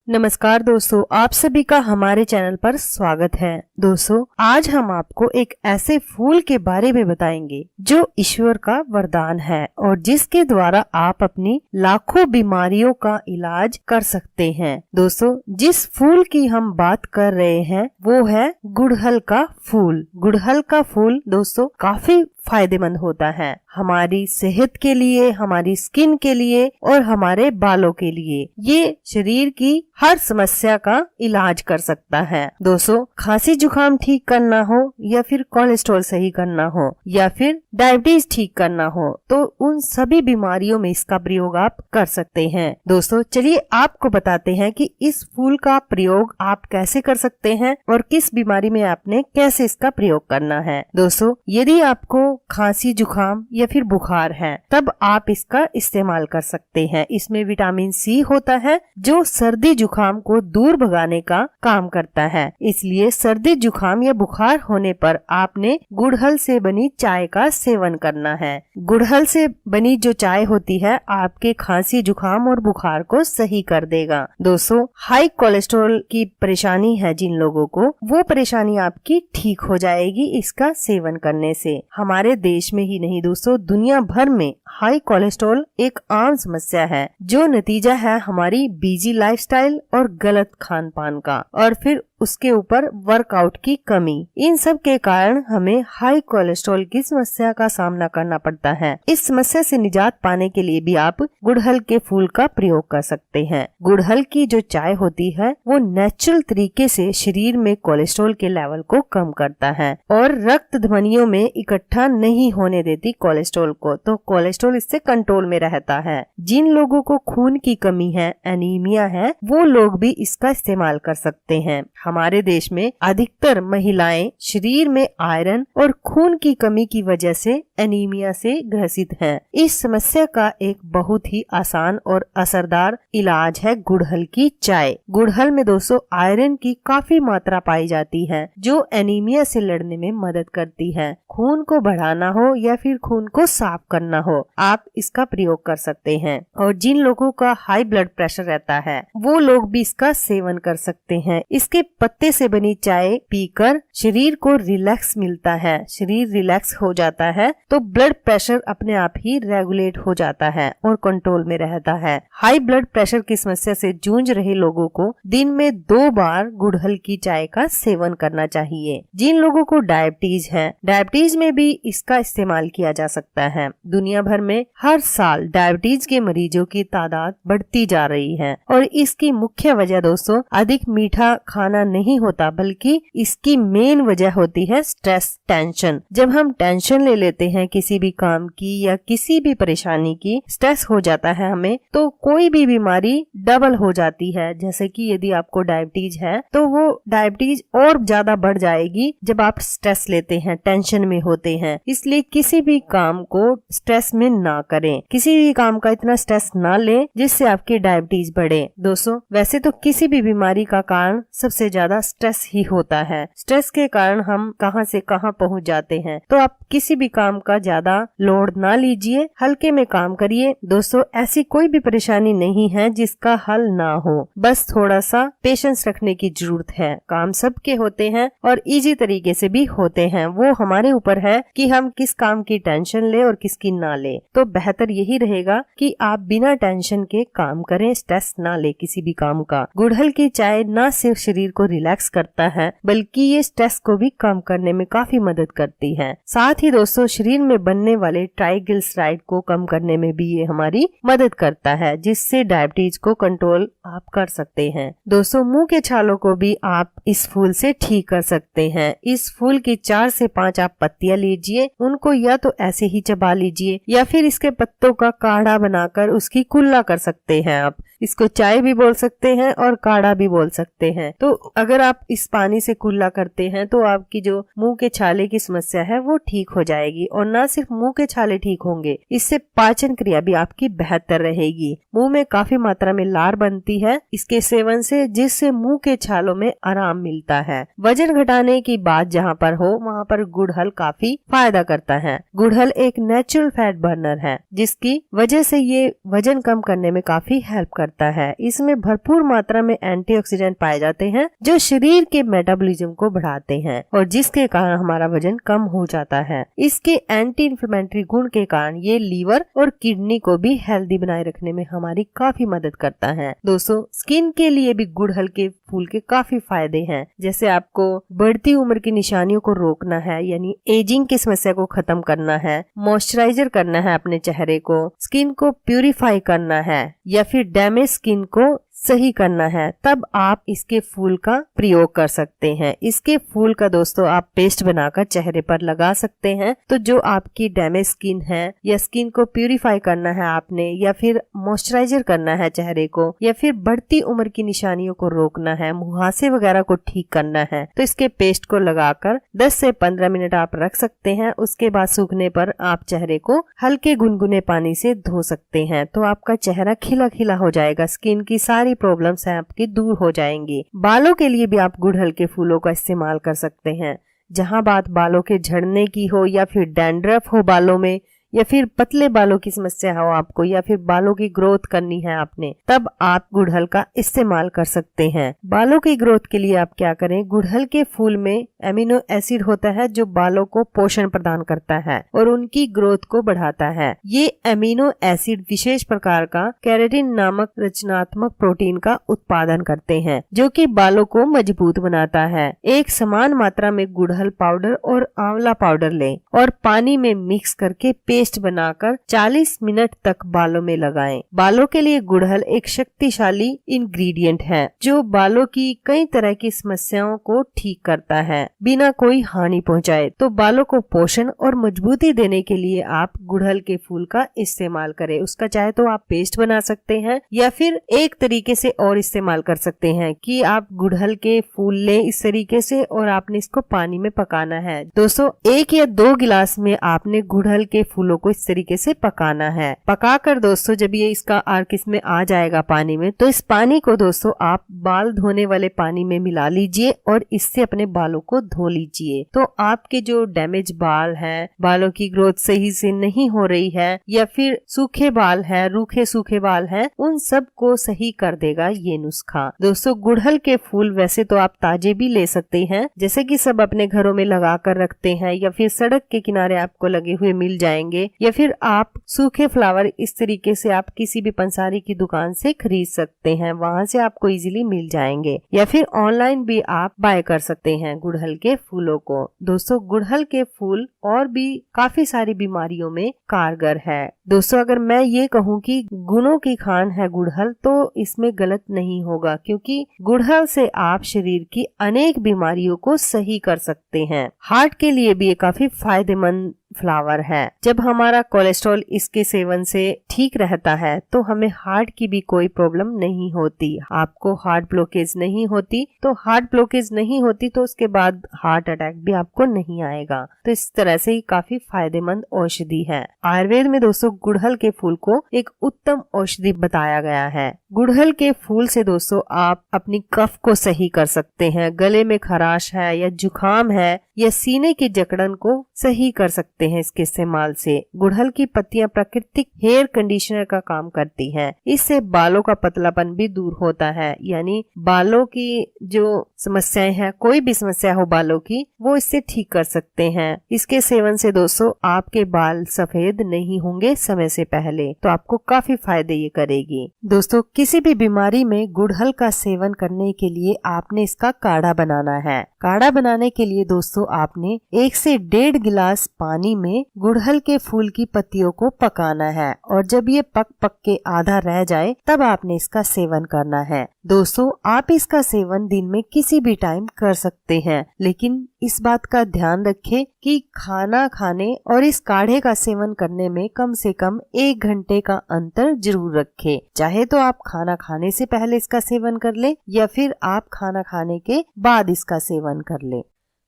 नमस्कार दोस्तों, आप सभी का हमारे चैनल पर स्वागत है। दोस्तों, आज हम आपको एक ऐसे फूल के बारे में बताएंगे जो ईश्वर का वरदान है और जिसके द्वारा आप अपनी लाखों बीमारियों का इलाज कर सकते हैं। दोस्तों, जिस फूल की हम बात कर रहे हैं वो है गुड़हल का फूल। गुड़हल का फूल दोस्तों काफी फायदेमंद होता है हमारी सेहत के लिए, हमारी स्किन के लिए और हमारे बालों के लिए। ये शरीर की हर समस्या का इलाज कर सकता है। दोस्तों, खांसी जुकाम ठीक करना हो या फिर कोलेस्ट्रॉल सही करना हो या फिर डायबिटीज ठीक करना हो, तो उन सभी बीमारियों में इसका प्रयोग आप कर सकते हैं। दोस्तों, चलिए आपको बताते हैं कि इस फूल का प्रयोग आप कैसे कर सकते हैं और किस बीमारी में आपने कैसे इसका प्रयोग करना है। दोस्तों, यदि आपको खांसी जुकाम या फिर बुखार है तब आप इसका इस्तेमाल कर सकते हैं। इसमें विटामिन सी होता है जो सर्दी जुकाम को दूर भगाने का काम करता है। इसलिए सर्दी जुकाम या बुखार होने पर आपने गुड़हल से बनी चाय का सेवन करना है। गुड़हल से बनी जो चाय होती है आपके खांसी जुकाम और बुखार को सही कर देगा। दोस्तों, हाई कोलेस्ट्रॉल की परेशानी है जिन लोगों को, वो परेशानी आपकी ठीक हो जाएगी इसका सेवन करने से। हमारे देश में ही नहीं दोस्तों, दुनिया भर में हाई कोलेस्ट्रॉल एक आम समस्या है जो नतीजा है हमारी बिजी लाइफस्टाइल और गलत खान पान का, और फिर उसके ऊपर वर्कआउट की कमी। इन सब के कारण हमें हाई कोलेस्ट्रॉल की समस्या का सामना करना पड़ता है। इस समस्या से निजात पाने के लिए भी आप गुड़हल के फूल का प्रयोग कर सकते हैं। गुड़हल की जो चाय होती है वो नेचुरल तरीके से शरीर में कोलेस्ट्रॉल के लेवल को कम करता है और रक्त धमनियों में इकट्ठा नहीं होने देती कोलेस्ट्रॉल को, तो कोलेस्ट्रॉल इससे कंट्रोल में रहता है। जिन लोगों को खून की कमी है, एनीमिया है, वो लोग भी इसका इस्तेमाल कर सकते हैं। हमारे देश में अधिकतर महिलाएं शरीर में आयरन और खून की कमी की वजह से एनीमिया से ग्रसित हैं। इस समस्या का एक बहुत ही आसान और असरदार इलाज है गुड़हल की चाय। गुड़हल में दोस्तों आयरन की काफी मात्रा पाई जाती है जो एनीमिया से लड़ने में मदद करती है। खून को बढ़ाना हो या फिर खून को साफ करना हो, आप इसका प्रयोग कर सकते हैं। और जिन लोगों का हाई ब्लड प्रेशर रहता है वो लोग भी इसका सेवन कर सकते हैं। इसके पत्ते से बनी चाय पीकर शरीर को रिलैक्स मिलता है, शरीर रिलैक्स हो जाता है तो ब्लड प्रेशर अपने आप ही रेगुलेट हो जाता है और कंट्रोल में रहता है। हाई ब्लड प्रेशर की समस्या से जूझ रहे लोगों को दिन में 2 बार गुड़हल की चाय का सेवन करना चाहिए। जिन लोगों को डायबिटीज है, डायबिटीज में भी इसका इस्तेमाल किया जा सकता है। दुनिया भर में हर साल डायबिटीज के मरीजों की तादाद बढ़ती जा रही है और इसकी मुख्य वजह दोस्तों अधिक मीठा खाना नहीं होता, बल्कि इसकी मेन वजह होती है स्ट्रेस, टेंशन। जब हम टेंशन ले लेते हैं किसी भी काम की या किसी भी परेशानी की, स्ट्रेस हो जाता है हमें, तो कोई भी बीमारी डबल हो जाती है। जैसे कि यदि आपको डायबिटीज है तो वो डायबिटीज और ज्यादा बढ़ जाएगी जब आप स्ट्रेस लेते हैं, टेंशन में होते हैं। इसलिए किसी भी काम को स्ट्रेस में ना करें, किसी भी काम का इतना स्ट्रेस ना लें जिससे आपकी डायबिटीज बढ़े। दोस्तों, वैसे तो किसी भी बीमारी का कारण सबसे ज्यादा स्ट्रेस ही होता है। स्ट्रेस के कारण हम कहां से कहां पहुंच जाते हैं, तो आप किसी भी काम का ज्यादा लोड ना लीजिए, हल्के में काम करिए। दोस्तों, ऐसी कोई भी परेशानी नहीं है जिसका हल ना हो, बस थोड़ा सा पेशेंस रखने की जरूरत है। काम सबके होते हैं और इजी तरीके से भी होते हैं, वो हमारे ऊपर है कि हम किस काम की टेंशन ले और किसकी ना ले। तो बेहतर यही रहेगा कि आप बिना टेंशन के काम करें, स्ट्रेस ना ले किसी भी काम का। गुड़हल की चाय न सिर्फ शरीर को रिलैक्स करता है बल्कि ये स्ट्रेस को भी कम करने में काफी मदद करती है। साथ ही दोस्तों शरीर में बनने वाले ट्राइग्लिसराइड को कम करने में भी ये हमारी मदद करता है, जिससे डायबिटीज को कंट्रोल आप कर सकते हैं। दोस्तों, मुंह के छालों को भी आप इस फूल से ठीक कर सकते हैं। इस फूल की 4 से 5 आप पत्तियां लीजिए, उनको या तो ऐसे ही चबा लीजिए या फिर इसके पत्तों का काढ़ा बनाकर उसकी कुल्ला कर सकते हैं। आप इसको चाय भी बोल सकते हैं और काढ़ा भी बोल सकते हैं। तो अगर आप इस पानी से कुल्ला करते हैं तो आपकी जो मुंह के छाले की समस्या है वो ठीक हो जाएगी। और न सिर्फ मुंह के छाले ठीक होंगे, इससे पाचन क्रिया भी आपकी बेहतर रहेगी। मुंह में काफी मात्रा में लार बनती है इसके सेवन से, जिससे मुंह के छालों में आराम मिलता है। वजन घटाने की बात जहाँ पर हो वहाँ पर गुड़हल काफी फायदा करता है। गुड़हल एक नेचुरल फैट बर्नर है जिसकी वजह से ये वजन कम करने में काफी हेल्प करता है। इसमें भरपूर मात्रा में एंटीऑक्सीडेंट पाए जाते हैं जो शरीर के मेटाबॉलिज्म को बढ़ाते हैं और जिसके कारण हमारा वजन कम हो जाता है। इसके एंटी इंफ्लेमेटरी गुण के कारण ये लीवर और किडनी को भी हेल्दी बनाए रखने में हमारी काफी मदद करता है। दोस्तों, स्किन के लिए भी गुड़हल के फूल के काफी फायदे हैं। जैसे आपको बढ़ती उम्र की निशानियों को रोकना है, यानी एजिंग की समस्या को खत्म करना है, मॉइस्चराइजर करना है अपने चेहरे को, स्किन को प्यूरिफाई करना है या फिर डैमेज स्किन को सही करना है, तब आप इसके फूल का प्रयोग कर सकते हैं। इसके फूल का दोस्तों आप पेस्ट बनाकर चेहरे पर लगा सकते हैं। तो जो आपकी डैमेज स्किन है या स्किन को प्यूरिफाई करना है आपने, या फिर मॉइस्चराइजर करना है चेहरे को, या फिर बढ़ती उम्र की निशानियों को रोकना है, मुहासे वगैरह को ठीक करना है, तो इसके पेस्ट को लगाकर 10 से 15 मिनट आप रख सकते हैं। उसके बाद सूखने पर आप चेहरे को हल्के गुनगुने पानी से धो सकते हैं। तो आपका चेहरा खिला खिला हो जाएगा, स्किन की सारी प्रॉब्लम्स हैं आपकी दूर हो जाएंगी। बालों के लिए भी आप गुड़हल के फूलों का इस्तेमाल कर सकते हैं। जहां बात बालों के झड़ने की हो, या फिर डैंड्रफ हो बालों में, या फिर पतले बालों की समस्या हो आपको, या फिर बालों की ग्रोथ करनी है आपने, तब आप गुड़हल का इस्तेमाल कर सकते हैं। बालों की ग्रोथ के लिए आप क्या करें, गुड़हल के फूल में एमिनो एसिड होता है जो बालों को पोषण प्रदान करता है और उनकी ग्रोथ को बढ़ाता है। ये एमिनो एसिड विशेष प्रकार का केराटिन नामक रचनात्मक प्रोटीन का उत्पादन करते हैं जो कि बालों को मजबूत बनाता है। एक समान मात्रा में गुड़हल पाउडर और आंवला पाउडर लें और पानी में मिक्स करके पेस्ट बनाकर 40 मिनट तक बालों में लगाएं। बालों के लिए गुड़हल एक शक्तिशाली इंग्रेडिएंट है जो बालों की कई तरह की समस्याओं को ठीक करता है बिना कोई हानि पहुंचाए। तो बालों को पोषण और मजबूती देने के लिए आप गुड़हल के फूल का इस्तेमाल करें। उसका चाहे तो आप पेस्ट बना सकते हैं, या फिर एक तरीके से और इस्तेमाल कर सकते हैं कि आप गुड़हल के फूल लें इस तरीके से और आपने इसको पानी में पकाना है। दोस्तों, 1 या 2 गिलास में आपने गुड़हल के फूलों को इस तरीके से पकाना है। पकाकर दोस्तों जब ये इसका अर्क इसमें आ जाएगा पानी में, तो इस पानी को दोस्तों आप बाल धोने वाले पानी में मिला लीजिए और इससे अपने बालों को धो लीजिए। तो आपके जो डैमेज बाल हैं, बालों की ग्रोथ सही से नहीं हो रही है, या फिर सूखे बाल हैं, रूखे सूखे बाल हैं, उन सब को सही कर देगा ये नुस्खा। दोस्तों, गुड़हल के फूल वैसे तो आप ताजे भी ले सकते हैं, जैसे कि सब अपने घरों में लगा कर रखते हैं, या फिर सड़क के किनारे आपको लगे हुए मिल जाएंगे, या फिर आप सूखे फ्लावर इस तरीके से आप किसी भी पंसारी की दुकान से खरीद सकते हैं, वहां से आपको इजीली मिल जाएंगे, या फिर ऑनलाइन भी आप बाय कर सकते हैं गुड़हल के फूलों को। दोस्तों, गुड़हल के फूल और भी काफी सारी बीमारियों में कारगर है। दोस्तों, अगर मैं ये कहूँ कि गुणों की खान है गुड़हल, तो इसमें गलत नहीं होगा, क्योंकि गुड़हल से आप शरीर की अनेक बीमारियों को सही कर सकते हैं। हार्ट के लिए भी ये काफी फायदेमंद फ्लावर है। जब हमारा कोलेस्ट्रॉल इसके सेवन से ठीक रहता है तो हमें हार्ट की भी कोई प्रॉब्लम नहीं होती। आपको हार्ट ब्लॉकेज नहीं होती, तो हार्ट ब्लॉकेज नहीं होती तो उसके बाद हार्ट अटैक भी आपको नहीं आएगा। तो इस तरह से ही काफी फायदेमंद औषधि है। आयुर्वेद में दोस्तों गुड़हल के फूल को एक उत्तम औषधि बताया गया है। गुड़हल के फूल से दोस्तों आप अपनी कफ को सही कर सकते हैं। गले में खराश है या जुकाम है या सीने की जकड़न को सही कर सकते हैं इसके इस्तेमाल से। गुड़हल की पत्तियां प्राकृतिक हेयर कंडीशनर का काम करती हैं। इससे बालों का पतलापन भी दूर होता है, यानी बालों की जो समस्याएं हैं, कोई भी समस्या हो बालों की, वो इससे ठीक कर सकते हैं। इसके सेवन से दोस्तों आपके बाल सफेद नहीं होंगे समय से पहले, तो आपको काफी फायदे ये करेगी। दोस्तों, किसी भी बीमारी में गुड़हल का सेवन करने के लिए आपने इसका काढ़ा बनाना है। काढ़ा बनाने के लिए दोस्तों आपने 1 से 1.5 गिलास पानी में गुड़हल के फूल की पत्तियों को पकाना है, और जब ये पक के आधा रह जाए तब आपने इसका सेवन करना है। दोस्तों, आप इसका सेवन दिन में किसी भी टाइम कर सकते हैं, लेकिन इस बात का ध्यान रखें कि खाना खाने और इस काढ़े का सेवन करने में कम से कम 1 घंटे का अंतर जरूर रखें। चाहे तो आप खाना खाने से पहले इसका सेवन कर ले, या फिर आप खाना खाने के बाद इसका सेवन कर ले।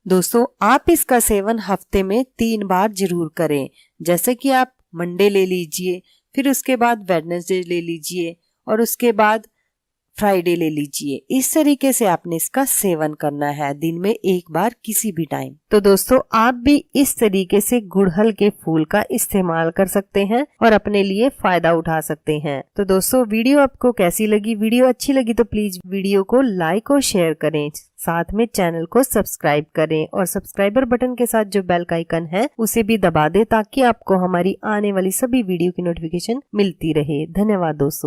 दोस्तों, आप इसका सेवन हफ्ते में 3 बार जरूर करें। जैसे कि आप मंडे ले लीजिए, फिर उसके बाद वेडनेसडे ले लीजिए, और उसके बाद फ्राइडे ले लीजिए। इस तरीके से आपने इसका सेवन करना है दिन में एक बार किसी भी टाइम। तो दोस्तों आप भी इस तरीके से गुड़हल के फूल का इस्तेमाल कर सकते हैं और अपने लिए फायदा उठा सकते हैं। तो दोस्तों वीडियो आपको कैसी लगी? वीडियो अच्छी लगी तो प्लीज वीडियो को लाइक और शेयर करें, साथ में चैनल को सब्सक्राइब करें और सब्सक्राइबर बटन के साथ जो बेल का आइकन है उसे भी दबा दें ताकि आपको हमारी आने वाली सभी वीडियो की नोटिफिकेशन मिलती रहे। धन्यवाद दोस्तों।